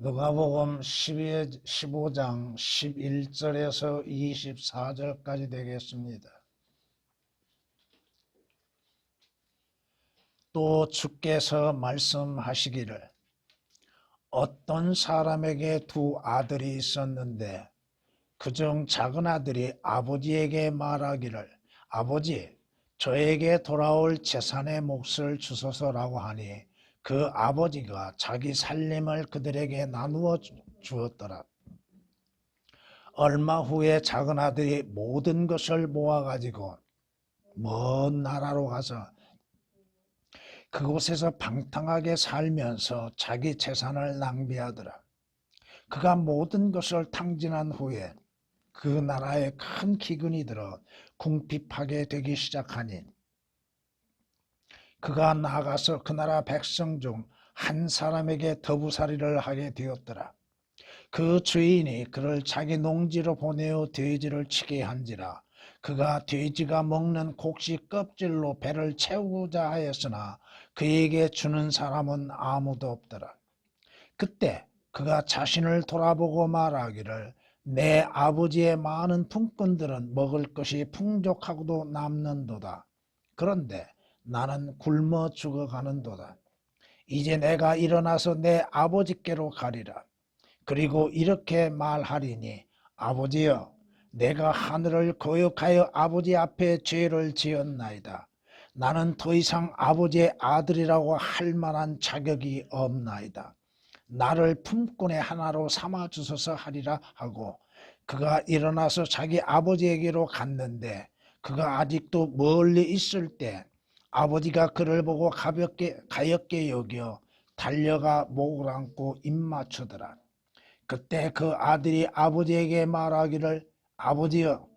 누가복음 15장 11절에서 24절까지 되겠습니다. 또 주께서 말씀하시기를 어떤 사람에게 두 아들이 있었는데 그중 작은 아들이 아버지에게 말하기를 아버지, 저에게 돌아올 재산의 몫을 주소서라고 하니 그 아버지가 자기 살림을 그들에게 나누어 주었더라. 얼마 후에 작은 아들이 모든 것을 모아가지고 먼 나라로 가서 그곳에서 방탕하게 살면서 자기 재산을 낭비하더라. 그가 모든 것을 탕진한 후에 그 나라에 큰 기근이 들어 궁핍하게 되기 시작하니 그가 나가서 그 나라 백성 중 한 사람에게 더부살이를 하게 되었더라. 그 주인이 그를 자기 농지로 보내어 돼지를 치게 한지라. 그가 돼지가 먹는 곡식 껍질로 배를 채우고자 하였으나 그에게 주는 사람은 아무도 없더라. 그때 그가 자신을 돌아보고 말하기를 내 아버지의 많은 품꾼들은 먹을 것이 풍족하고도 남는도다. 그런데 나는 굶어 죽어가는도다. 이제 내가 일어나서 내 아버지께로 가리라. 그리고 이렇게 말하리니 아버지여, 내가 하늘을 거역하여 아버지 앞에 죄를 지었나이다. 나는 더 이상 아버지의 아들이라고 할 만한 자격이 없나이다. 나를 품꾼의 하나로 삼아 주소서 하리라 하고 그가 일어나서 자기 아버지에게로 갔는데 그가 아직도 멀리 있을 때 아버지가 그를 보고 가엾게 여겨 달려가 목을 안고 입맞추더라. 그때 그 아들이 아버지에게 말하기를 아버지여,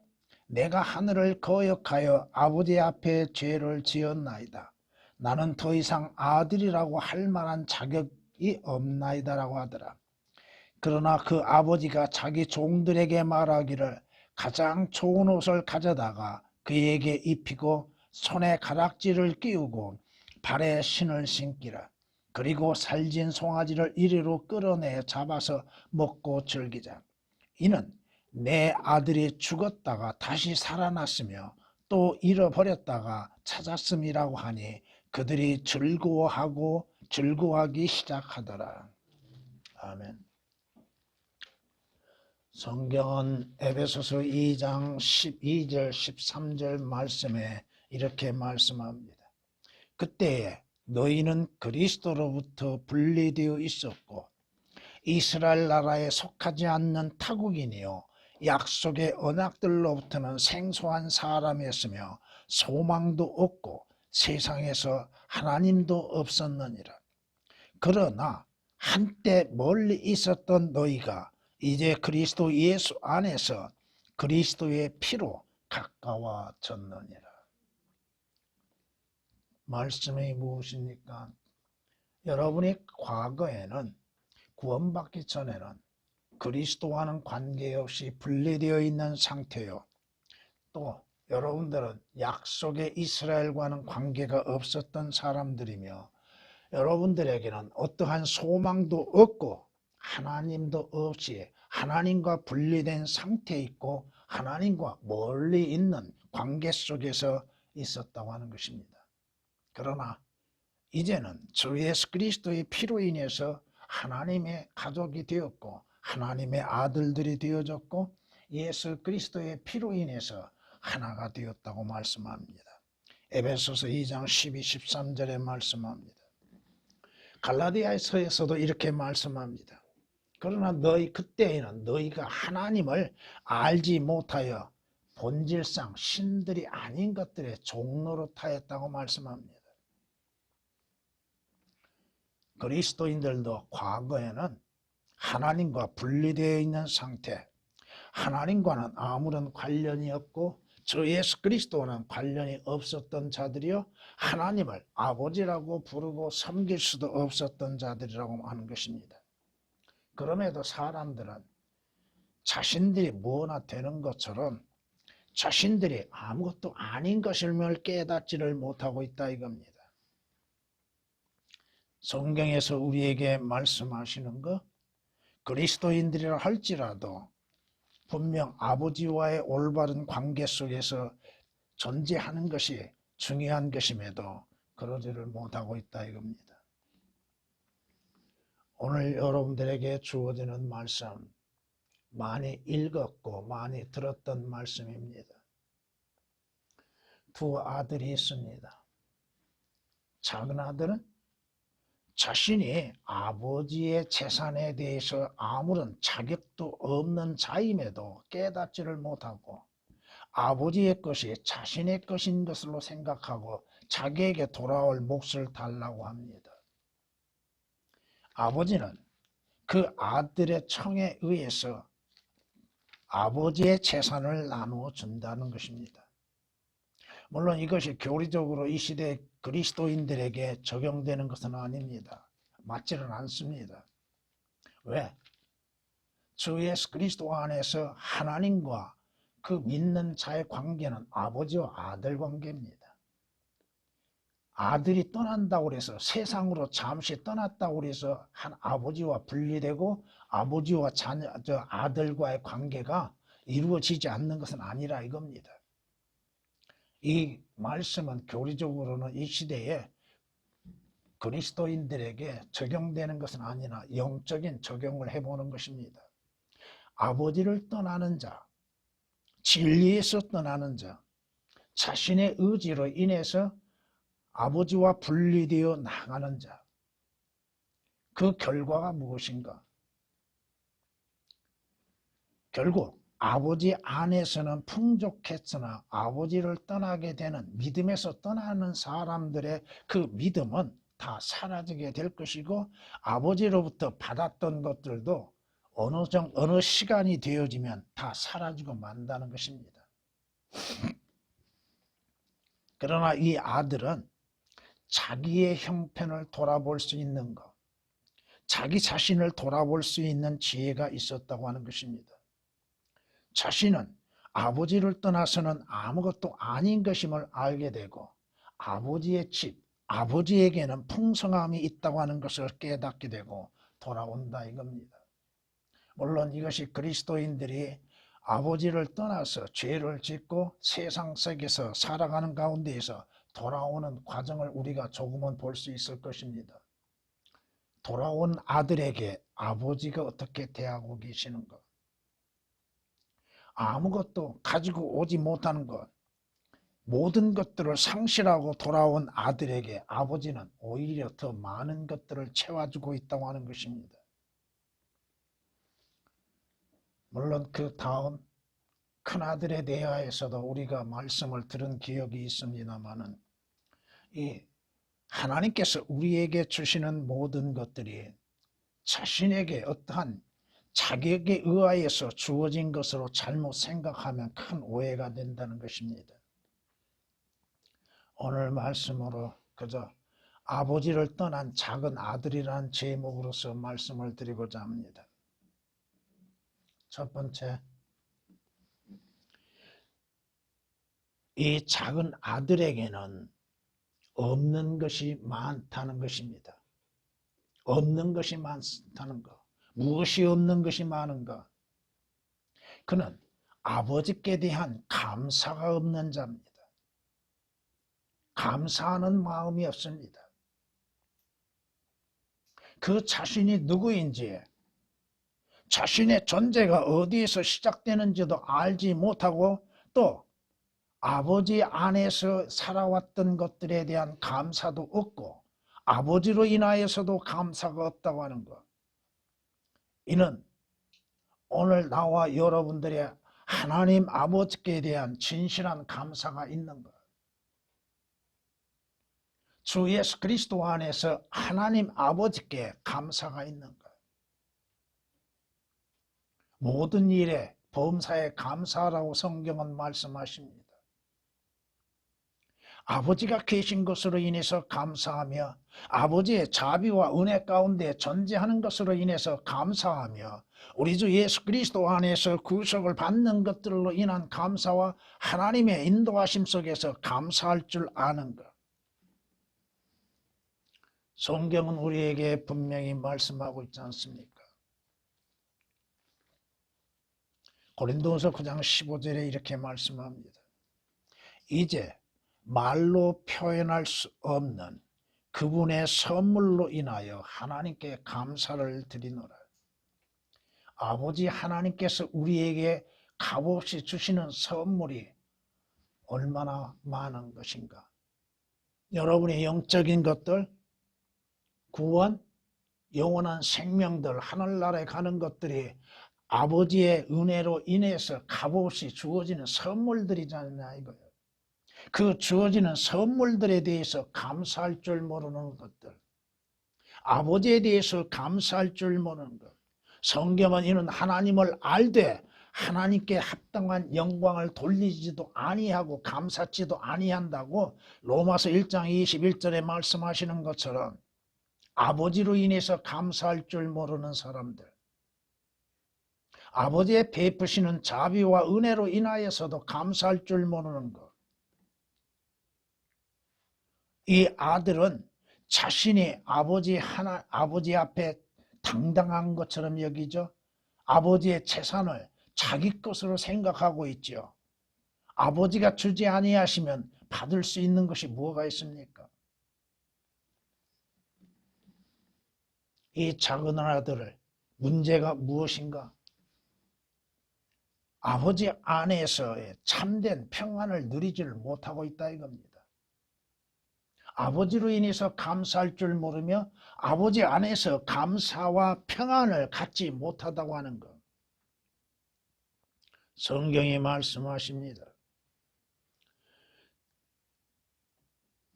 내가 하늘을 거역하여 아버지 앞에 죄를 지었나이다. 나는 더 이상 아들이라고 할 만한 자격이 없나이다라고 하더라. 그러나 그 아버지가 자기 종들에게 말하기를 가장 좋은 옷을 가져다가 그에게 입히고 손에 가락지를 끼우고 발에 신을 신기라. 그리고 살진 송아지를 이리로 끌어내 잡아서 먹고 즐기자. 이는 내 아들이 죽었다가 다시 살아났으며 또 잃어버렸다가 찾았음이라고 하니 그들이 즐거워하기 시작하더라. 아멘. 성경은 에베소서 2장 12절 13절 말씀에 이렇게 말씀합니다. 그때에 너희는 그리스도로부터 분리되어 있었고 이스라엘 나라에 속하지 않는 타국인이요 약속의 언약들로부터는 생소한 사람이었으며 소망도 없고 세상에서 하나님도 없었느니라. 그러나 한때 멀리 있었던 너희가 이제 그리스도 예수 안에서 그리스도의 피로 가까워졌느니라. 말씀이 무엇입니까? 여러분이 과거에는 구원받기 전에는 그리스도와는 관계없이 분리되어 있는 상태요. 또 여러분들은 약속의 이스라엘과는 관계가 없었던 사람들이며 여러분들에게는 어떠한 소망도 없고 하나님도 없이 하나님과 분리된 상태에 있고 하나님과 멀리 있는 관계 속에서 있었다고 하는 것입니다. 그러나 이제는 주 예수 그리스도의 피로 인해서 하나님의 가족이 되었고 하나님의 아들들이 되어졌고 예수 그리스도의 피로 인해서 하나가 되었다고 말씀합니다. 에베소서 2장 12, 13절에 말씀합니다. 갈라디아서에서도 이렇게 말씀합니다. 그러나 그때에는 너희가 하나님을 알지 못하여 본질상 신들이 아닌 것들의 종노릇하였다고 말씀합니다. 그리스도인들도 과거에는 하나님과 분리되어 있는 상태, 하나님과는 아무런 관련이 없고 주 예수 그리스도와는 관련이 없었던 자들이요 하나님을 아버지라고 부르고 섬길 수도 없었던 자들이라고 하는 것입니다. 그럼에도 사람들은 자신들이 뭐나 되는 것처럼 자신들이 아무것도 아닌 것임을 깨닫지를 못하고 있다 이겁니다. 성경에서 우리에게 말씀하시는 것 그리스도인들이라 할지라도 분명 아버지와의 올바른 관계 속에서 존재하는 것이 중요한 것임에도 그러지를 못하고 있다 이겁니다. 오늘 여러분들에게 주어지는 말씀 많이 읽었고 많이 들었던 말씀입니다. 두 아들이 있습니다. 작은 아들은 자신이 아버지의 재산에 대해서 아무런 자격도 없는 자임에도 깨닫지를 못하고 아버지의 것이 자신의 것인 것으로 생각하고 자기에게 돌아올 몫을 달라고 합니다. 아버지는 그 아들의 청에 의해서 아버지의 재산을 나누어 준다는 것입니다. 물론 이것이 교리적으로 이 시대 그리스도인들에게 적용되는 것은 아닙니다. 맞지는 않습니다. 왜? 주 예수 그리스도 안에서 하나님과 그 믿는 자의 관계는 아버지와 아들 관계입니다. 아들이 떠난다고 해서 세상으로 잠시 떠났다고 해서 한 아버지와 분리되고 아버지와 아들과의 관계가 이루어지지 않는 것은 아니라 이겁니다. 이 말씀은 교리적으로는 이 시대에 그리스도인들에게 적용되는 것은 아니나 영적인 적용을 해보는 것입니다. 아버지를 떠나는 자, 진리에서 떠나는 자, 자신의 의지로 인해서 아버지와 분리되어 나가는 자, 그 결과가 무엇인가? 결국 아버지 안에서는 풍족했으나 아버지를 떠나게 되는 믿음에서 떠나는 사람들의 그 믿음은 다 사라지게 될 것이고 아버지로부터 받았던 것들도 어느 시간이 되어지면 다 사라지고 만다는 것입니다. 그러나 이 아들은 자기의 형편을 돌아볼 수 있는 것, 자기 자신을 돌아볼 수 있는 지혜가 있었다고 하는 것입니다. 자신은 아버지를 떠나서는 아무것도 아닌 것임을 알게 되고 아버지의 집, 아버지에게는 풍성함이 있다고 하는 것을 깨닫게 되고 돌아온다 이겁니다. 물론 이것이 그리스도인들이 아버지를 떠나서 죄를 짓고 세상 속에서 살아가는 가운데에서 돌아오는 과정을 우리가 조금은 볼 수 있을 것입니다. 돌아온 아들에게 아버지가 어떻게 대하고 계시는가? 아무것도 가지고 오지 못하는 것, 모든 것들을 상실하고 돌아온 아들에게 아버지는 오히려 더 많은 것들을 채워주고 있다고 하는 것입니다. 물론 그 다음 큰아들에 대하여서도 우리가 말씀을 들은 기억이 있습니다마는 이 하나님께서 우리에게 주시는 모든 것들이 자신에게 어떠한 자격에 의하여서 주어진 것으로 잘못 생각하면 큰 오해가 된다는 것입니다. 오늘 말씀으로 그저 아버지를 떠난 작은 아들이라는 제목으로서 말씀을 드리고자 합니다. 첫 번째, 이 작은 아들에게는 없는 것이 많다는 것입니다. 없는 것이 많다는 것. 무엇이 없는 것이 많은가? 그는 아버지께 대한 감사가 없는 자입니다. 감사하는 마음이 없습니다. 그 자신이 누구인지, 자신의 존재가 어디에서 시작되는지도 알지 못하고 또 아버지 안에서 살아왔던 것들에 대한 감사도 없고 아버지로 인하여서도 감사가 없다고 하는 것. 이는 오늘 나와 여러분들의 하나님 아버지께 대한 진실한 감사가 있는 것. 주 예수 그리스도 안에서 하나님 아버지께 감사가 있는 것. 모든 일에 범사에 감사하라고 성경은 말씀하십니다. 아버지가 계신 것으로 인해서 감사하며 아버지의 자비와 은혜 가운데 존재하는 것으로 인해서 감사하며 우리 주 예수 그리스도 안에서 구속을 받는 것들로 인한 감사와 하나님의 인도하심 속에서 감사할 줄 아는 것. 성경은 우리에게 분명히 말씀하고 있지 않습니까? 고린도후서 9장 15절에 이렇게 말씀합니다. 이제 말로 표현할 수 없는 그분의 선물로 인하여 하나님께 감사를 드리노라. 아버지 하나님께서 우리에게 값없이 주시는 선물이 얼마나 많은 것인가. 여러분의 영적인 것들, 구원, 영원한 생명들, 하늘나라에 가는 것들이 아버지의 은혜로 인해서 값없이 주어지는 선물들이잖아요, 이거예요. 그 주어지는 선물들에 대해서 감사할 줄 모르는 것들, 아버지에 대해서 감사할 줄 모르는 것. 성경은 이는 하나님을 알되 하나님께 합당한 영광을 돌리지도 아니하고 감사치도 아니한다고 로마서 1장 21절에 말씀하시는 것처럼 아버지로 인해서 감사할 줄 모르는 사람들, 아버지의 베푸시는 자비와 은혜로 인하여서도 감사할 줄 모르는 것. 이 아들은 자신이 아버지 앞에 당당한 것처럼 여기죠. 아버지의 재산을 자기 것으로 생각하고 있죠. 아버지가 주지 아니하시면 받을 수 있는 것이 뭐가 있습니까? 이 작은 아들을 문제가 무엇인가? 아버지 안에서의 참된 평안을 누리지를 못하고 있다 이겁니다. 아버지로 인해서 감사할 줄 모르며 아버지 안에서 감사와 평안을 갖지 못하다고 하는 것. 성경이 말씀하십니다.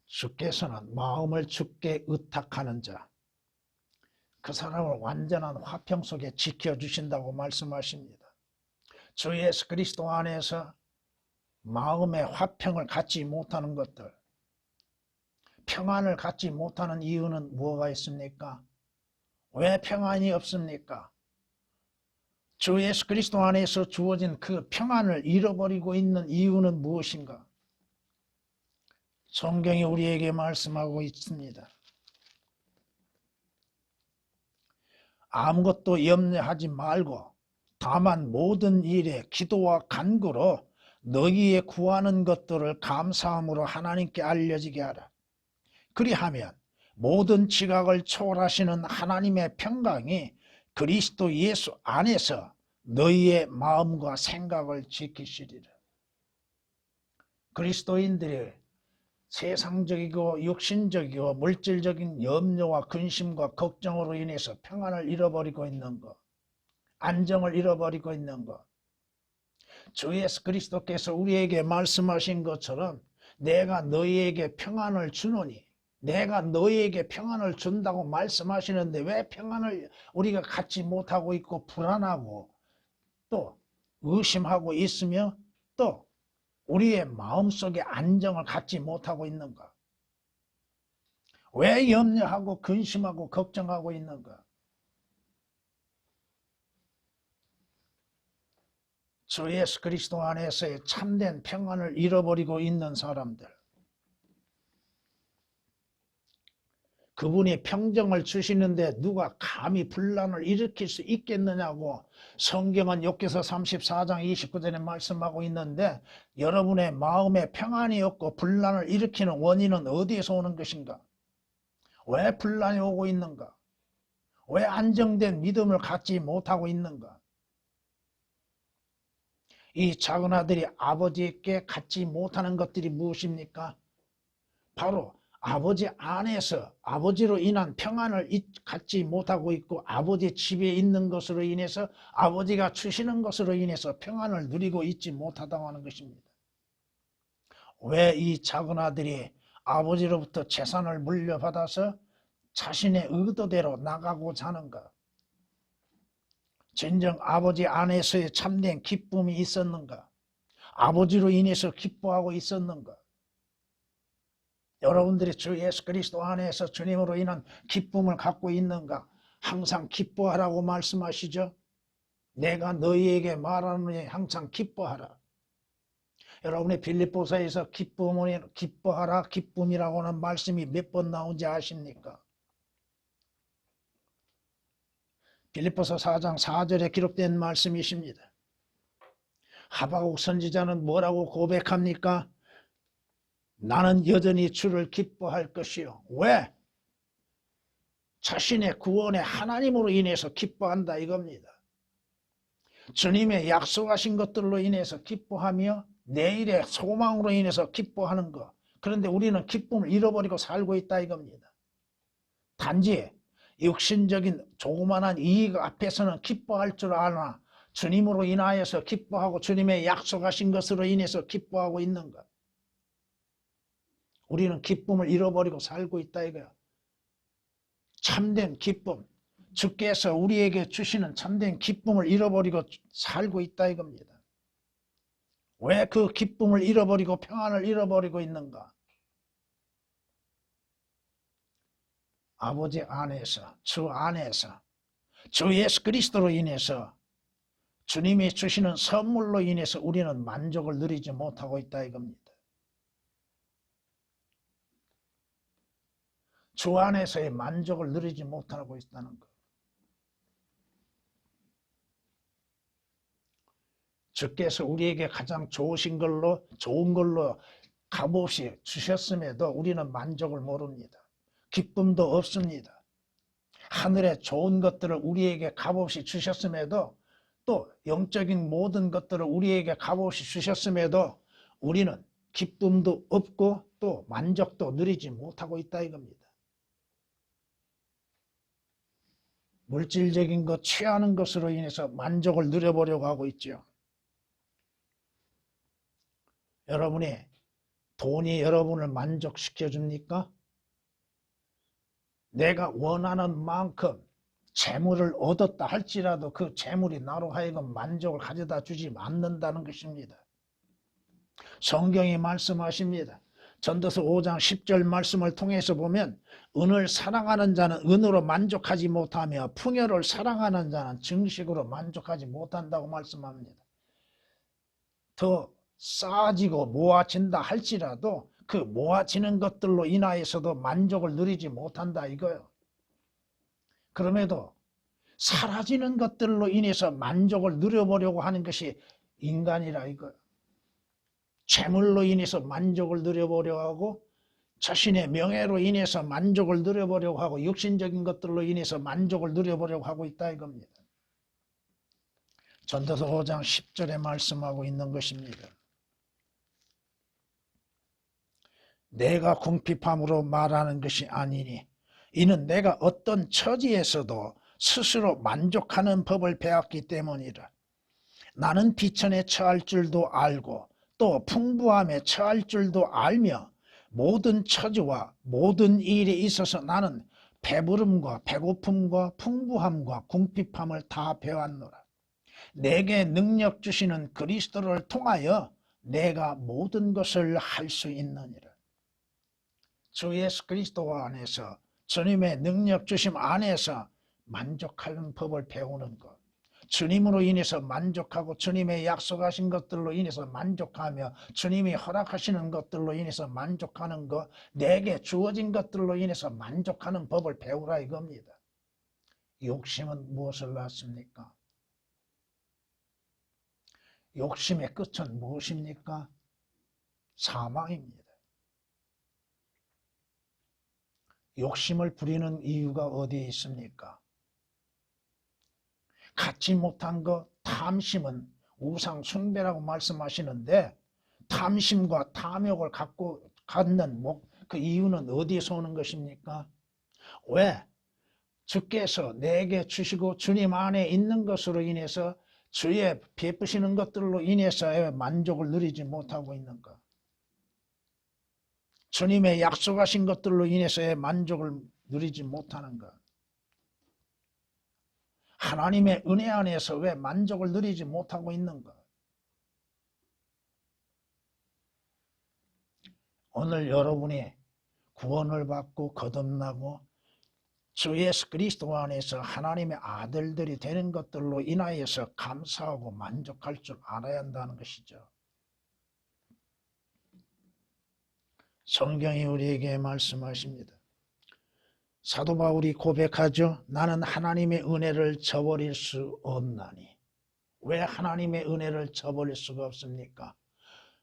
주께서는 마음을 주께 의탁하는 자, 그 사람을 완전한 화평 속에 지켜주신다고 말씀하십니다. 주 예수 그리스도 안에서 마음의 화평을 갖지 못하는 것들, 평안을 갖지 못하는 이유는 뭐가 있습니까? 왜 평안이 없습니까? 주 예수 그리스도 안에서 주어진 그 평안을 잃어버리고 있는 이유는 무엇인가? 성경이 우리에게 말씀하고 있습니다. 아무것도 염려하지 말고 다만 모든 일에 기도와 간구로 너희의 구하는 것들을 감사함으로 하나님께 알려지게 하라. 그리하면 모든 지각을 초월하시는 하나님의 평강이 그리스도 예수 안에서 너희의 마음과 생각을 지키시리라. 그리스도인들이 세상적이고 육신적이고 물질적인 염려와 근심과 걱정으로 인해서 평안을 잃어버리고 있는 것, 안정을 잃어버리고 있는 것. 주 예수 그리스도께서 우리에게 말씀하신 것처럼 내가 너희에게 평안을 주노니, 내가 너희에게 평안을 준다고 말씀하시는데 왜 평안을 우리가 갖지 못하고 있고 불안하고 또 의심하고 있으며 또 우리의 마음속에 안정을 갖지 못하고 있는가? 왜 염려하고 근심하고 걱정하고 있는가? 주 예수 그리스도 안에서의 참된 평안을 잃어버리고 있는 사람들, 그분이 평정을 주시는데 누가 감히 분란을 일으킬 수 있겠느냐고 성경은 욥기서 34장 29절에 말씀하고 있는데, 여러분의 마음에 평안이 없고 분란을 일으키는 원인은 어디에서 오는 것인가? 왜 분란이 오고 있는가? 왜 안정된 믿음을 갖지 못하고 있는가? 이 작은 아들이 아버지께 갖지 못하는 것들이 무엇입니까? 바로 아버지 안에서 아버지로 인한 평안을 갖지 못하고 있고 아버지 집에 있는 것으로 인해서 아버지가 주시는 것으로 인해서 평안을 누리고 있지 못하다고 하는 것입니다. 왜 이 작은 아들이 아버지로부터 재산을 물려받아서 자신의 의도대로 나가고자 하는가? 진정 아버지 안에서의 참된 기쁨이 있었는가? 아버지로 인해서 기뻐하고 있었는가? 여러분들이 주 예수 그리스도 안에서 주님으로 인한 기쁨을 갖고 있는가? 항상 기뻐하라고 말씀하시죠. 내가 너희에게 말하노니 항상 기뻐하라. 여러분의 빌립보서에서 기뻐하라, 기쁨이라고 하는 말씀이 몇 번 나온지 아십니까? 빌립보서 4장 4절에 기록된 말씀이십니다. 하박국 선지자는 뭐라고 고백합니까? 나는 여전히 주를 기뻐할 것이요. 왜? 자신의 구원의 하나님으로 인해서 기뻐한다 이겁니다. 주님의 약속하신 것들로 인해서 기뻐하며 내일의 소망으로 인해서 기뻐하는 것. 그런데 우리는 기쁨을 잃어버리고 살고 있다 이겁니다. 단지 육신적인 조그만한 이익 앞에서는 기뻐할 줄 아나 주님으로 인하여서 기뻐하고 주님의 약속하신 것으로 인해서 기뻐하고 있는 것. 우리는 기쁨을 잃어버리고 살고 있다 이거야. 참된 기쁨, 주께서 우리에게 주시는 참된 기쁨을 잃어버리고 살고 있다 이겁니다. 왜 그 기쁨을 잃어버리고 평안을 잃어버리고 있는가? 아버지 안에서, 주 안에서, 주 예수 그리스도로 인해서 주님이 주시는 선물로 인해서 우리는 만족을 누리지 못하고 있다 이겁니다. 주 안에서의 만족을 누리지 못하고 있다는 것. 주께서 우리에게 가장 좋은 걸로 값없이 주셨음에도 우리는 만족을 모릅니다. 기쁨도 없습니다. 하늘의 좋은 것들을 우리에게 값없이 주셨음에도 또 영적인 모든 것들을 우리에게 값없이 주셨음에도 우리는 기쁨도 없고 또 만족도 누리지 못하고 있다 이겁니다. 물질적인 것, 취하는 것으로 인해서 만족을 누려보려고 하고 있죠. 돈이 여러분을 만족시켜 줍니까? 내가 원하는 만큼 재물을 얻었다 할지라도 그 재물이 나로 하여금 만족을 가져다 주지 않는다는 것입니다. 성경이 말씀하십니다. 전도서 5장 10절 말씀을 통해서 보면 은을 사랑하는 자는 은으로 만족하지 못하며 풍요를 사랑하는 자는 증식으로 만족하지 못한다고 말씀합니다. 더 쌓아지고 모아진다 할지라도 그 모아지는 것들로 인하여서도 만족을 누리지 못한다 이거예요. 그럼에도 사라지는 것들로 인해서 만족을 누려보려고 하는 것이 인간이라 이거예요. 재물로 인해서 만족을 누려보려고 하고 자신의 명예로 인해서 만족을 누려보려고 하고 육신적인 것들로 인해서 만족을 누려보려고 하고 있다 이겁니다. 전도서 5장 10절에 말씀하고 있는 것입니다. 내가 궁핍함으로 말하는 것이 아니니 이는 내가 어떤 처지에서도 스스로 만족하는 법을 배웠기 때문이라. 나는 비천에 처할 줄도 알고 또 풍부함에 처할 줄도 알며 모든 처지와 모든 일에 있어서 나는 배부름과 배고픔과 풍부함과 궁핍함을 다 배웠노라. 내게 능력 주시는 그리스도를 통하여 내가 모든 것을 할 수 있느니라. 주 예수 그리스도 안에서 주님의 능력 주심 안에서 만족하는 법을 배우는 것. 주님으로 인해서 만족하고 주님의 약속하신 것들로 인해서 만족하며 주님이 허락하시는 것들로 인해서 만족하는 것, 내게 주어진 것들로 인해서 만족하는 법을 배우라 이겁니다. 욕심은 무엇을 낳습니까? 욕심의 끝은 무엇입니까? 사망입니다. 욕심을 부리는 이유가 어디에 있습니까? 갖지 못한 것, 탐심은 우상 숭배라고 말씀하시는데 탐심과 탐욕을 갖는 그 이유는 어디에서 오는 것입니까? 왜? 주께서 내게 주시고 주님 안에 있는 것으로 인해서 주의 베푸시는 것들로 인해서 만족을 누리지 못하고 있는가? 주님의 약속하신 것들로 인해서의 만족을 누리지 못하는가? 하나님의 은혜 안에서 왜 만족을 누리지 못하고 있는가? 오늘 여러분이 구원을 받고 거듭나고 주 예수 그리스도 안에서 하나님의 아들들이 되는 것들로 인하여서 감사하고 만족할 줄 알아야 한다는 것이죠. 성경이 우리에게 말씀하십니다. 사도 바울이 고백하죠. 나는 하나님의 은혜를 저버릴 수 없나니 왜 하나님의 은혜를 저버릴 수가 없습니까?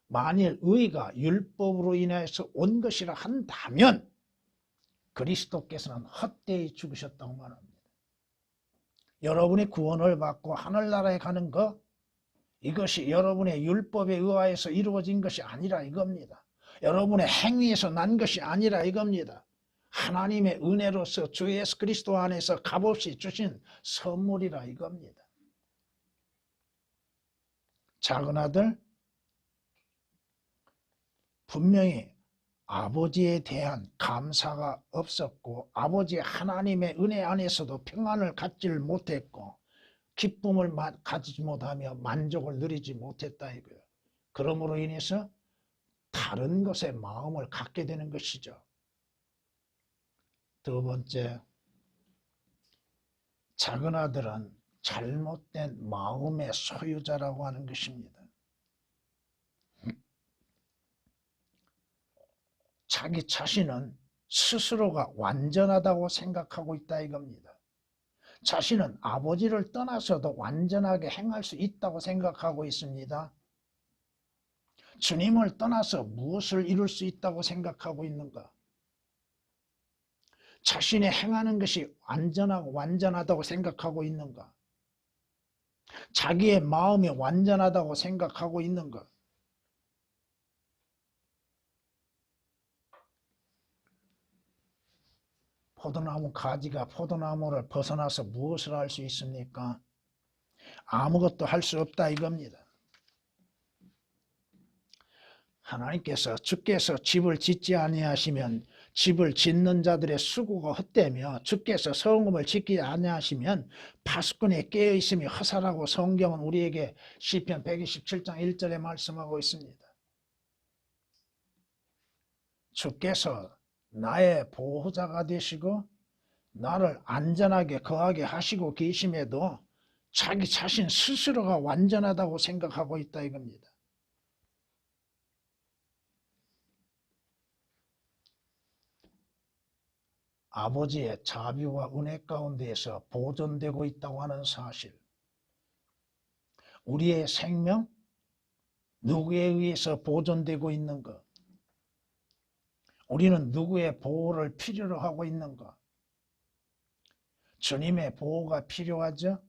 만일 의가 율법으로 인해서 온 것이라 한다면 그리스도께서는 헛되이 죽으셨다고 말합니다. 여러분이 구원을 받고 하늘나라에 가는 것, 이것이 여러분의 율법에 의하여서 이루어진 것이 아니라 이겁니다. 여러분의 행위에서 난 것이 아니라 이겁니다. 하나님의 은혜로서 주 예수 그리스도 안에서 값없이 주신 선물이라 이겁니다. 작은 아들, 분명히 아버지에 대한 감사가 없었고 아버지 하나님의 은혜 안에서도 평안을 갖지를 못했고 기쁨을 가지지 못하며 만족을 누리지 못했다 이거예요. 그러므로 인해서 다른 것에 마음을 갖게 되는 것이죠. 두 번째, 작은 아들은 잘못된 마음의 소유자라고 하는 것입니다. 자기 자신은 스스로가 완전하다고 생각하고 있다 이겁니다. 자신은 아버지를 떠나서도 완전하게 행할 수 있다고 생각하고 있습니다. 주님을 떠나서 무엇을 이룰 수 있다고 생각하고 있는가? 자신이 행하는 것이 완전하고 완전하다고 생각하고 있는가? 자기의 마음이 완전하다고 생각하고 있는가? 포도나무 가지가 포도나무를 벗어나서 무엇을 할 수 있습니까? 아무것도 할 수 없다 이겁니다. 주께서 집을 짓지 아니하시면 집을 짓는 자들의 수고가 헛되며 주께서 성읍을 짓지 아니하시면 파수꾼이 깨어있음이 허사라고 성경은 우리에게 시편 127장 1절에 말씀하고 있습니다. 주께서 나의 보호자가 되시고 나를 안전하게 거하게 하시고 계심에도 자기 자신 스스로가 완전하다고 생각하고 있다 이겁니다. 아버지의 자비와 은혜 가운데에서 보존되고 있다고 하는 사실, 우리의 생명 누구에 의해서 보존되고 있는가? 우리는 누구의 보호를 필요로 하고 있는가? 주님의 보호가 필요하죠?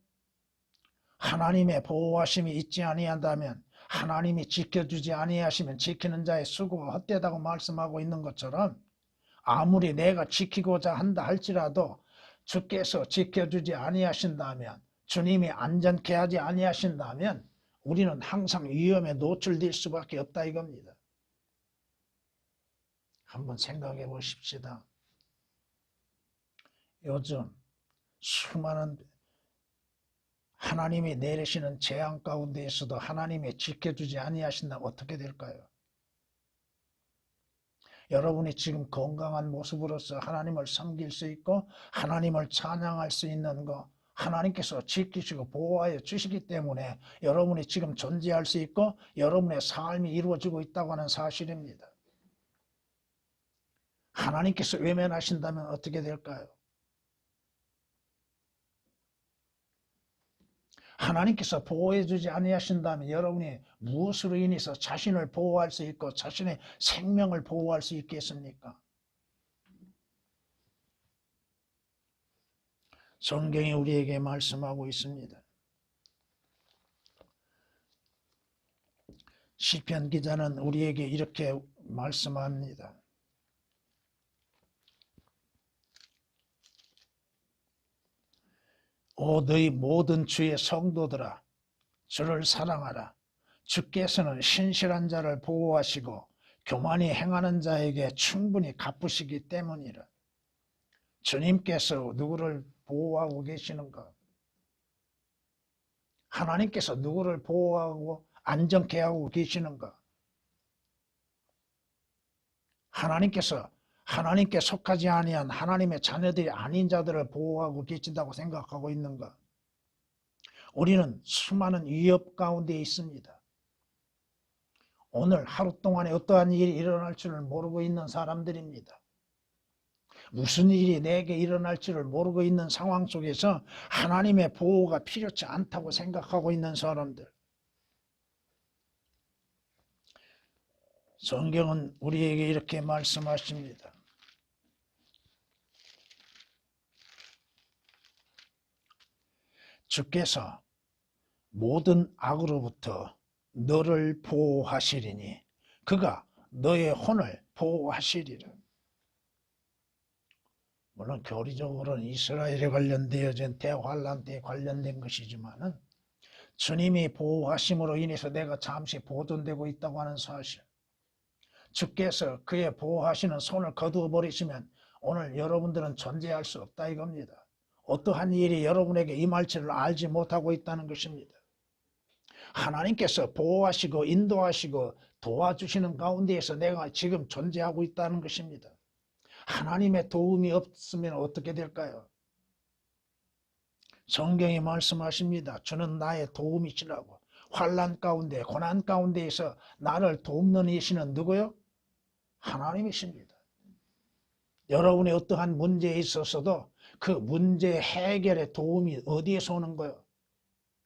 하나님의 보호하심이 있지 아니한다면, 하나님이 지켜주지 아니하시면 지키는 자의 수고가 헛되다고 말씀하고 있는 것처럼 아무리 내가 지키고자 한다 할지라도 주께서 지켜주지 아니하신다면, 주님이 안전케 하지 아니하신다면 우리는 항상 위험에 노출될 수밖에 없다 이겁니다. 한번 생각해 보십시다. 요즘 수많은 하나님이 내리시는 재앙 가운데에서도 하나님이 지켜주지 아니하신다면 어떻게 될까요? 여러분이 지금 건강한 모습으로서 하나님을 섬길 수 있고 하나님을 찬양할 수 있는 것, 하나님께서 지키시고 보호하여 주시기 때문에 여러분이 지금 존재할 수 있고 여러분의 삶이 이루어지고 있다고 하는 사실입니다. 하나님께서 외면하신다면 어떻게 될까요? 하나님께서 보호해주지 아니하신다면 여러분이 무엇으로 인해서 자신을 보호할 수 있고 자신의 생명을 보호할 수 있겠습니까? 성경이 우리에게 말씀하고 있습니다. 시편 기자는 우리에게 이렇게 말씀합니다. 오 너희 모든 주의 성도들아, 주를 사랑하라. 주께서는 신실한 자를 보호하시고 교만히 행하는 자에게 충분히 갚으시기 때문이라. 주님께서 누구를 보호하고 계시는가? 하나님께서 누구를 보호하고 안전케 하고 계시는가? 하나님께서 하나님께 속하지 아니한 하나님의 자녀들이 아닌 자들을 보호하고 계신다고 생각하고 있는가? 우리는 수많은 위협 가운데 있습니다. 오늘 하루 동안에 어떠한 일이 일어날 줄을 모르고 있는 사람들입니다. 무슨 일이 내게 일어날지를 모르고 있는 상황 속에서 하나님의 보호가 필요치 않다고 생각하고 있는 사람들. 성경은 우리에게 이렇게 말씀하십니다. 주께서 모든 악으로부터 너를 보호하시리니 그가 너의 혼을 보호하시리라. 물론 교리적으로는 이스라엘에 관련되어진 대환란 때에 관련된 것이지만은 주님이 보호하심으로 인해서 내가 잠시 보존되고 있다고 하는 사실, 주께서 그의 보호하시는 손을 거두어 버리시면 오늘 여러분들은 존재할 수 없다 이겁니다. 어떠한 일이 여러분에게 임할지를 알지 못하고 있다는 것입니다. 하나님께서 보호하시고 인도하시고 도와주시는 가운데에서 내가 지금 존재하고 있다는 것입니다. 하나님의 도움이 없으면 어떻게 될까요? 성경이 말씀하십니다. 주는 나의 도움이시라고. 환난 가운데 고난 가운데에서 나를 돕는 이시는 누구요? 하나님이십니다. 여러분의 어떠한 문제에 있어서도 그 문제 해결의 도움이 어디에서 오는 거요?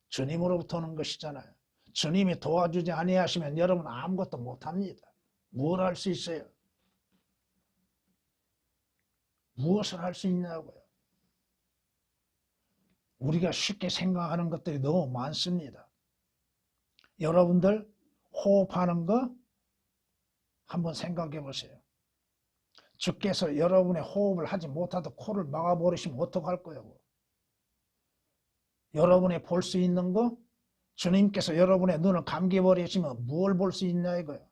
주님으로부터 오는 것이잖아요. 주님이 도와주지 아니하시면 여러분 아무것도 못합니다. 뭘 할 수 있어요? 무엇을 할 수 있냐고요? 우리가 쉽게 생각하는 것들이 너무 많습니다. 여러분들 호흡하는 거 한번 생각해 보세요. 주께서 여러분의 호흡을 하지 못하도록 코를 막아버리시면 어떡할 거예요? 여러분이 볼 수 있는 거, 주님께서 여러분의 눈을 감겨버리시면 무엇을 볼 수 있냐 이거예요.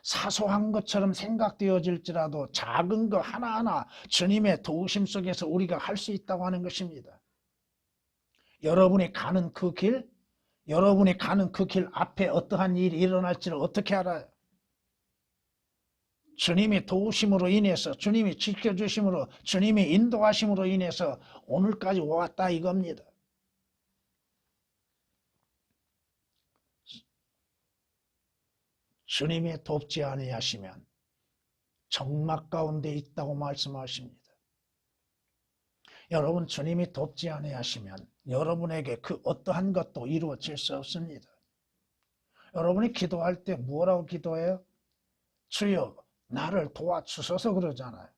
사소한 것처럼 생각되어질지라도 작은 거 하나하나 주님의 도우심 속에서 우리가 할 수 있다고 하는 것입니다. 여러분이 가는 그 길 앞에 어떠한 일이 일어날지를 어떻게 알아요? 주님이 도우심으로 인해서, 주님이 지켜주심으로, 주님이 인도하심으로 인해서 오늘까지 왔다 이겁니다. 주님이 돕지 아니하시면 적막 가운데 있다고 말씀하십니다. 여러분, 주님이 돕지 아니하시면 여러분에게 그 어떠한 것도 이루어질 수 없습니다. 여러분이 기도할 때 뭐라고 기도해요? 주여 나를 도와주셔서 그러잖아요.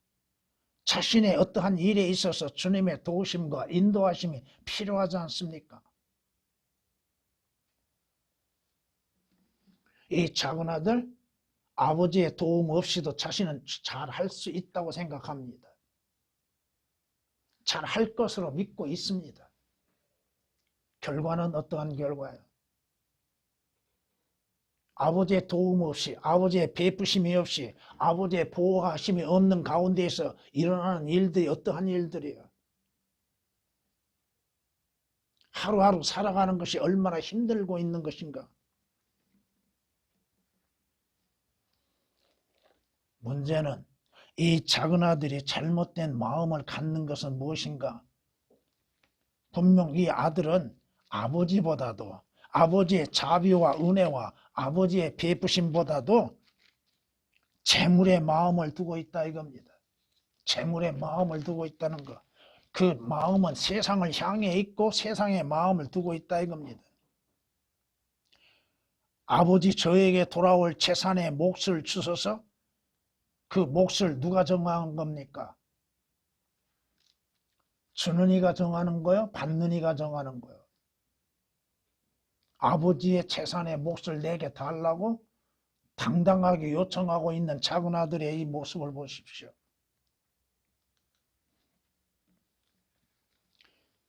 자신의 어떠한 일에 있어서 주님의 도우심과 인도하심이 필요하지 않습니까? 이 작은 아들, 아버지의 도움 없이도 자신은 잘 할 수 있다고 생각합니다. 잘 할 것으로 믿고 있습니다. 결과는 어떠한 결과예요? 아버지의 도움 없이, 아버지의 베푸심이 없이, 아버지의 보호하심이 없는 가운데에서 일어나는 일들이 어떠한 일들이에요? 하루하루 살아가는 것이 얼마나 힘들고 있는 것인가? 문제는 이 작은 아들이 잘못된 마음을 갖는 것은 무엇인가? 분명 이 아들은 아버지보다도, 아버지의 자비와 은혜와 아버지의 베푸심보다도 재물의 마음을 두고 있다 이겁니다. 재물의 마음을 두고 있다는 것. 그 마음은 세상을 향해 있고 세상의 마음을 두고 있다 이겁니다. 아버지 저에게 돌아올 재산의 몫을 주셔서 그 몫을 누가 정하는 겁니까? 주는 이가 정하는 거요? 받는 이가 정하는 거요? 아버지의 재산의 몫을 내게 달라고 당당하게 요청하고 있는 작은 아들의 이 모습을 보십시오.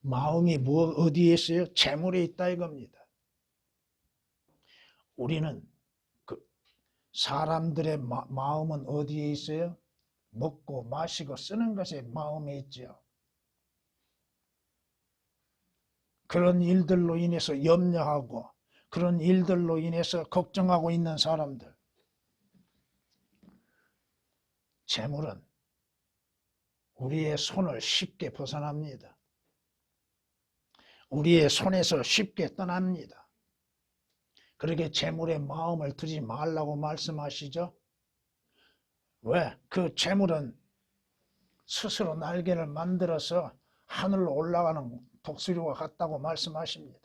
마음이 어디에 있어요? 재물에 있다 이겁니다. 우리는 사람들의 마음은 어디에 있어요? 먹고 마시고 쓰는 것에 마음에 있죠. 그런 일들로 인해서 염려하고 그런 일들로 인해서 걱정하고 있는 사람들. 재물은 우리의 손을 쉽게 벗어납니다. 우리의 손에서 쉽게 떠납니다. 그렇게 재물에 마음을 두지 말라고 말씀하시죠. 왜? 그 재물은 스스로 날개를 만들어서 하늘로 올라가는 독수리와 같다고 말씀하십니다.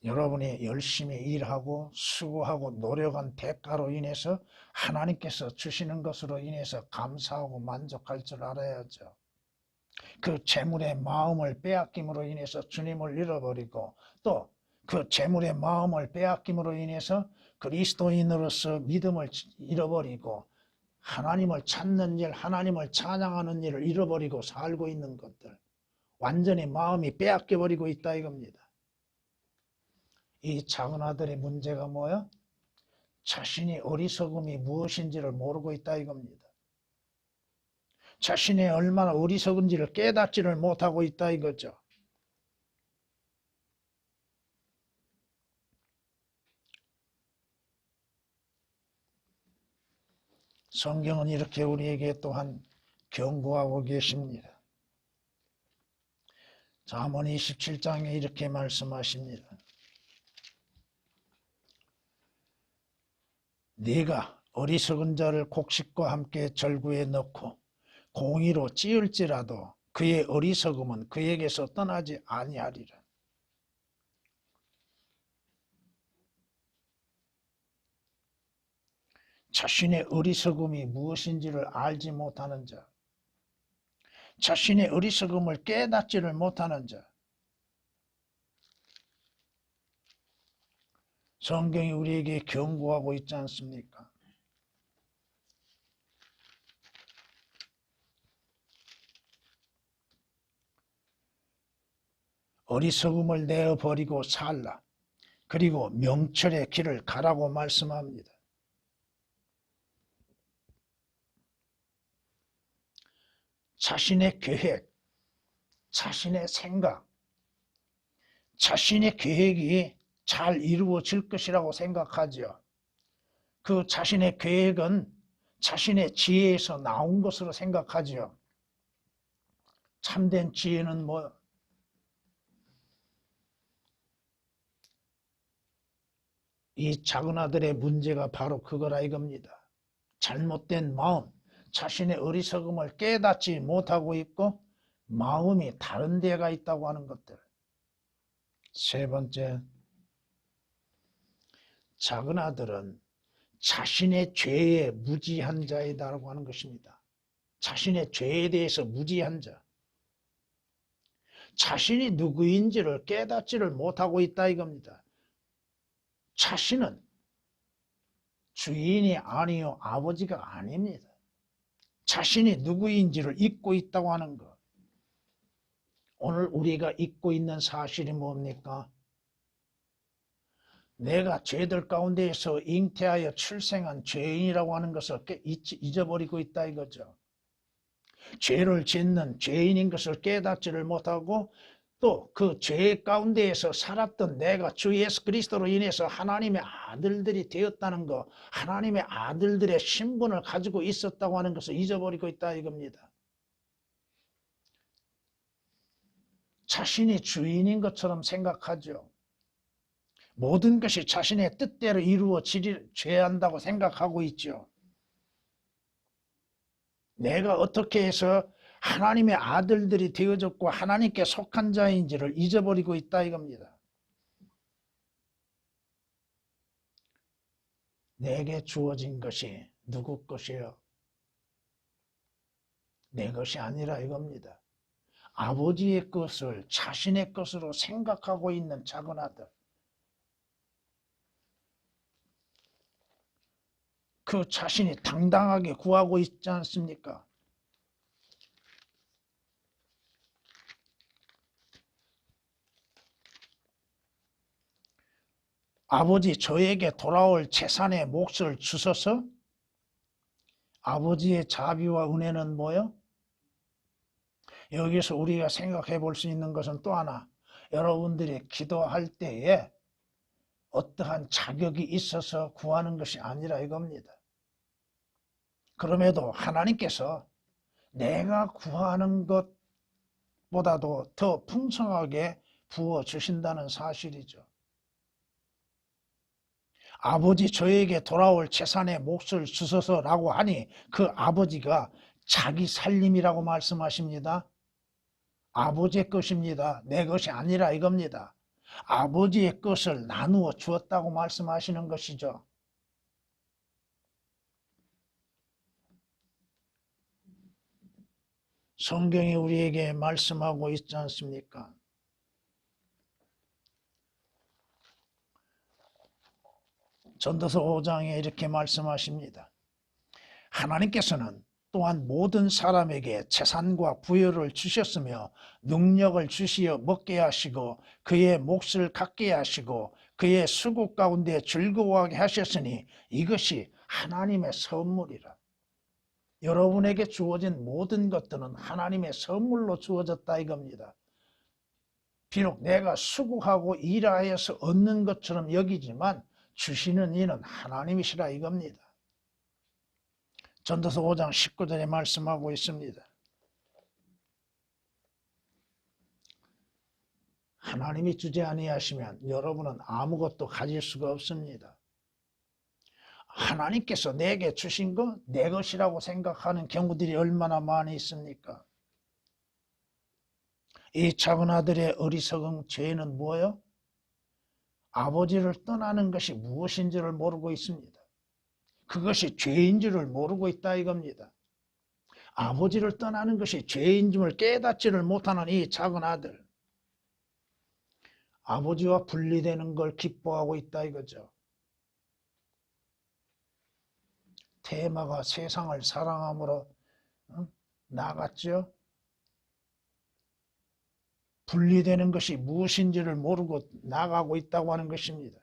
여러분이 열심히 일하고 수고하고 노력한 대가로 인해서 하나님께서 주시는 것으로 인해서 감사하고 만족할 줄 알아야죠. 그 재물의 마음을 빼앗김으로 인해서 주님을 잃어버리고 또 그 재물의 마음을 빼앗김으로 인해서 그리스도인으로서 믿음을 잃어버리고 하나님을 찾는 일, 하나님을 찬양하는 일을 잃어버리고 살고 있는 것들, 완전히 마음이 빼앗겨버리고 있다 이겁니다. 이 작은 아들의 문제가 뭐야? 자신이 어리석음이 무엇인지를 모르고 있다 이겁니다. 자신이 얼마나 어리석은지를 깨닫지를 못하고 있다 이거죠. 성경은 이렇게 우리에게 또한 경고하고 계십니다. 잠언 27장에 이렇게 말씀하십니다. 네가 어리석은 자를 곡식과 함께 절구에 넣고 공의로 찌을지라도 그의 어리석음은 그에게서 떠나지 아니하리라. 자신의 어리석음이 무엇인지를 알지 못하는 자, 자신의 어리석음을 깨닫지를 못하는 자, 성경이 우리에게 경고하고 있지 않습니까? 어리석음을 내어버리고 살라. 그리고 명철의 길을 가라고 말씀합니다. 자신의 계획, 자신의 생각, 자신의 계획이 잘 이루어질 것이라고 생각하죠. 그 자신의 계획은 자신의 지혜에서 나온 것으로 생각하죠. 참된 지혜는 뭐? 이 작은 아들의 문제가 바로 그거라 이겁니다. 잘못된 마음, 자신의 어리석음을 깨닫지 못하고 있고 마음이 다른 데가 있다고 하는 것들. 세 번째, 작은 아들은 자신의 죄에 무지한 자이다라고 하는 것입니다. 자신의 죄에 대해서 무지한 자. 자신이 누구인지를 깨닫지를 못하고 있다 이겁니다. 자신은 주인이 아니요 아버지가 아닙니다. 자신이 누구인지를 잊고 있다고 하는 것. 오늘 우리가 잊고 있는 사실이 뭡니까? 내가 죄들 가운데에서 잉태하여 출생한 죄인이라고 하는 것을 잊어버리고 있다 이거죠. 죄를 짓는 죄인인 것을 깨닫지를 못하고 또 그 죄 가운데에서 살았던 내가 주 예수 그리스도로 인해서 하나님의 아들들이 되었다는 것, 하나님의 아들들의 신분을 가지고 있었다고 하는 것을 잊어버리고 있다 이겁니다. 자신이 주인인 것처럼 생각하죠. 모든 것이 자신의 뜻대로 이루어져야 한다고 생각하고 있죠. 내가 어떻게 해서 하나님의 아들들이 되어졌고 하나님께 속한 자인지를 잊어버리고 있다 이겁니다. 내게 주어진 것이 누구 것이요? 내 것이 아니라 이겁니다. 아버지의 것을 자신의 것으로 생각하고 있는 작은 아들. 그 자신이 당당하게 구하고 있지 않습니까? 아버지 저에게 돌아올 재산의 몫을 주셔서 아버지의 자비와 은혜는 뭐요? 여기서 우리가 생각해 볼 수 있는 것은 또 하나, 여러분들이 기도할 때에 어떠한 자격이 있어서 구하는 것이 아니라 이겁니다. 그럼에도 하나님께서 내가 구하는 것 보다도 더 풍성하게 부어주신다는 사실이죠. 아버지 저에게 돌아올 재산의 몫을 주소서라고 하니 그 아버지가 자기 살림이라고 말씀하십니다. 아버지의 것입니다. 내 것이 아니라 이겁니다. 아버지의 것을 나누어 주었다고 말씀하시는 것이죠. 성경이 우리에게 말씀하고 있지 않습니까? 전도서 5장에 이렇게 말씀하십니다. 하나님께서는 또한 모든 사람에게 재산과 부여를 주셨으며 능력을 주시어 먹게 하시고 그의 몫을 갖게 하시고 그의 수고 가운데 즐거워하게 하셨으니 이것이 하나님의 선물이라. 여러분에게 주어진 모든 것들은 하나님의 선물로 주어졌다 이겁니다. 비록 내가 수고하고 일하여서 얻는 것처럼 여기지만 주시는 이는 하나님이시라 이겁니다. 전도서 5장 19절에 말씀하고 있습니다. 하나님이 주지 아니하시면 여러분은 아무것도 가질 수가 없습니다. 하나님께서 내게 주신 거 내 것이라고 생각하는 경우들이 얼마나 많이 있습니까? 이 작은 아들의 어리석은 죄는 뭐예요? 아버지를 떠나는 것이 무엇인지를 모르고 있습니다. 그것이 죄인 줄을 모르고 있다 이겁니다. 아버지를 떠나는 것이 죄인 줄 깨닫지를 못하는 이 작은 아들. 아버지와 분리되는 걸 기뻐하고 있다 이거죠. 테마가 세상을 사랑함으로 나갔죠. 분리되는 것이 무엇인지를 모르고 나가고 있다고 하는 것입니다.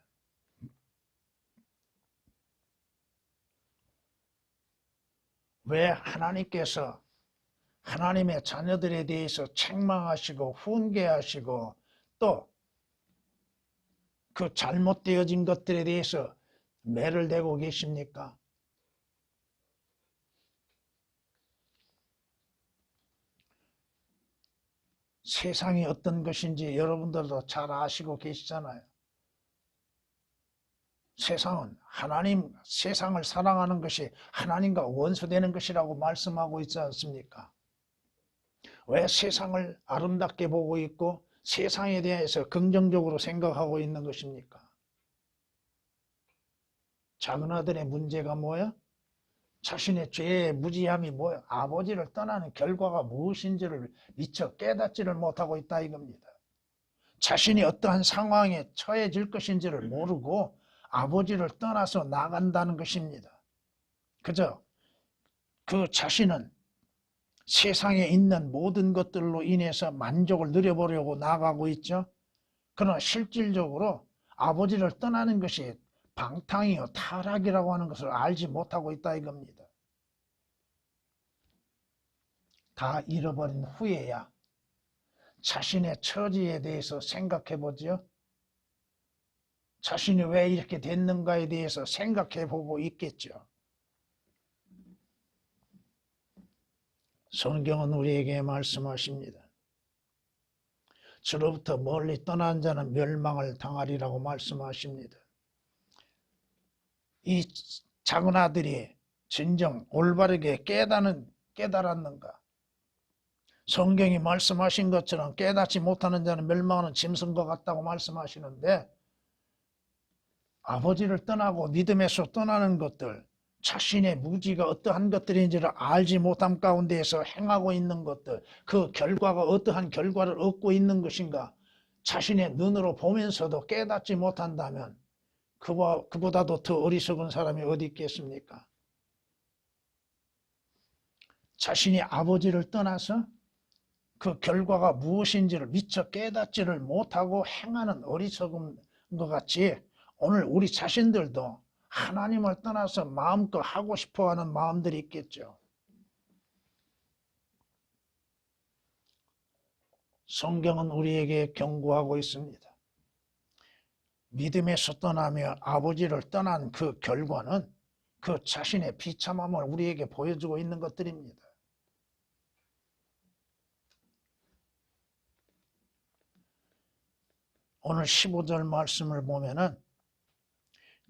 왜 하나님께서 하나님의 자녀들에 대해서 책망하시고 훈계하시고 또 그 잘못되어진 것들에 대해서 매를 대고 계십니까? 세상이 어떤 것인지 여러분들도 잘 아시고 계시잖아요. 세상은 세상을 사랑하는 것이 하나님과 원수되는 것이라고 말씀하고 있지 않습니까? 왜 세상을 아름답게 보고 있고 세상에 대해서 긍정적으로 생각하고 있는 것입니까? 작은 아들의 문제가 뭐야? 자신의 죄의 무지함이 뭐야? 아버지를 떠나는 결과가 무엇인지를 미처 깨닫지를 못하고 있다 이겁니다. 자신이 어떠한 상황에 처해질 것인지를 모르고 아버지를 떠나서 나간다는 것입니다. 그저 그 자신은 세상에 있는 모든 것들로 인해서 만족을 누려보려고 나가고 있죠. 그러나 실질적으로 아버지를 떠나는 것이 방탕이요 타락이라고 하는 것을 알지 못하고 있다 이겁니다. 다 잃어버린 후에야 자신의 처지에 대해서 생각해 보죠. 자신이 왜 이렇게 됐는가에 대해서 생각해 보고 있겠죠. 성경은 우리에게 말씀하십니다. 저로부터 멀리 떠난 자는 멸망을 당하리라고 말씀하십니다. 이 작은 아들이 진정 올바르게 깨달았는가? 성경이 말씀하신 것처럼 깨닫지 못하는 자는 멸망하는 짐승과 같다고 말씀하시는데 아버지를 떠나고 믿음에서 떠나는 것들, 자신의 무지가 어떠한 것들인지를 알지 못함 가운데에서 행하고 있는 것들, 그 결과가 어떠한 결과를 얻고 있는 것인가 자신의 눈으로 보면서도 깨닫지 못한다면 그보다도 더 어리석은 사람이 어디 있겠습니까? 자신이 아버지를 떠나서 그 결과가 무엇인지를 미처 깨닫지를 못하고 행하는 어리석은 것 같이 오늘 우리 자신들도 하나님을 떠나서 마음껏 하고 싶어하는 마음들이 있겠죠. 성경은 우리에게 경고하고 있습니다. 믿음에서 떠나며 아버지를 떠난 그 결과는 그 자신의 비참함을 우리에게 보여주고 있는 것들입니다. 오늘 15절 말씀을 보면은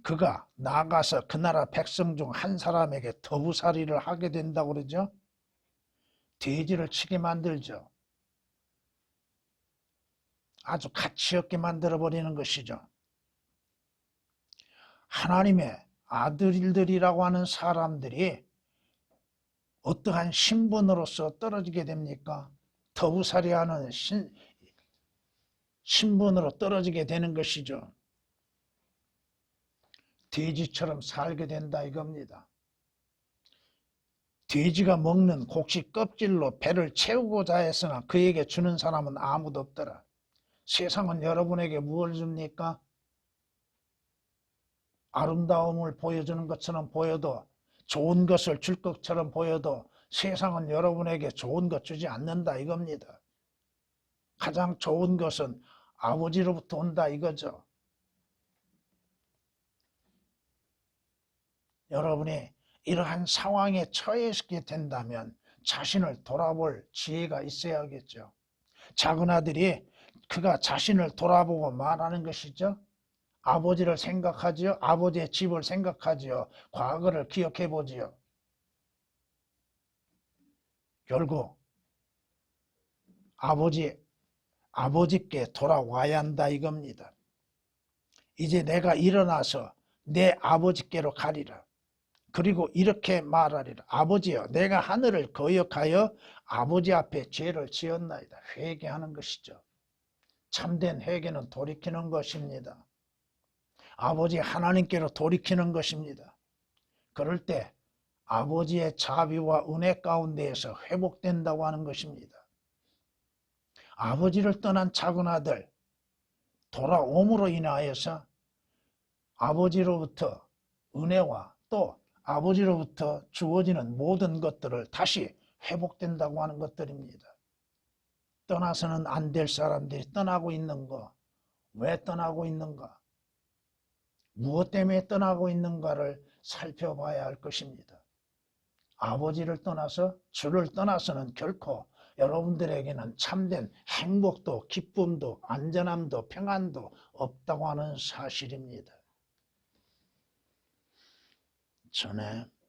그가 나가서 그 나라 백성 중 한 사람에게 더부살이를 하게 된다고 그러죠. 돼지를 치게 만들죠. 아주 가치없게 만들어버리는 것이죠. 하나님의 아들들이라고 하는 사람들이 어떠한 신분으로서 떨어지게 됩니까? 더부살이하는 신분으로 떨어지게 되는 것이죠. 돼지처럼 살게 된다 이겁니다. 돼지가 먹는 곡식 껍질로 배를 채우고자 했으나 그에게 주는 사람은 아무도 없더라. 세상은 여러분에게 무엇을 줍니까? 아름다움을 보여주는 것처럼 보여도, 좋은 것을 줄 것처럼 보여도 세상은 여러분에게 좋은 것 주지 않는다 이겁니다. 가장 좋은 것은 아버지로부터 온다 이거죠. 여러분이 이러한 상황에 처해있게 된다면 자신을 돌아볼 지혜가 있어야겠죠. 작은 아들이 그가 자신을 돌아보고 말하는 것이죠. 아버지를 생각하지요. 아버지의 집을 생각하지요. 과거를 기억해 보지요. 결국 아버지께 돌아와야 한다 이겁니다. 이제 내가 일어나서 내 아버지께로 가리라. 그리고 이렇게 말하리라. 아버지여, 내가 하늘을 거역하여 아버지 앞에 죄를 지었나이다. 회개하는 것이죠. 참된 회개는 돌이키는 것입니다. 아버지 하나님께로 돌이키는 것입니다. 그럴 때 아버지의 자비와 은혜 가운데에서 회복된다고 하는 것입니다. 아버지를 떠난 작은 아들, 돌아옴으로 인하여서 아버지로부터 은혜와 또 아버지로부터 주어지는 모든 것들을 다시 회복된다고 하는 것들입니다. 떠나서는 안 될 사람들이 떠나고 있는 거, 왜 떠나고 있는가? 무엇 때문에 떠나고 있는가를 살펴봐야 할 것입니다. 아버지를 떠나서 주를 떠나서는 결코 여러분들에게는 참된 행복도 기쁨도 안전함도 평안도 없다고 하는 사실입니다. 전에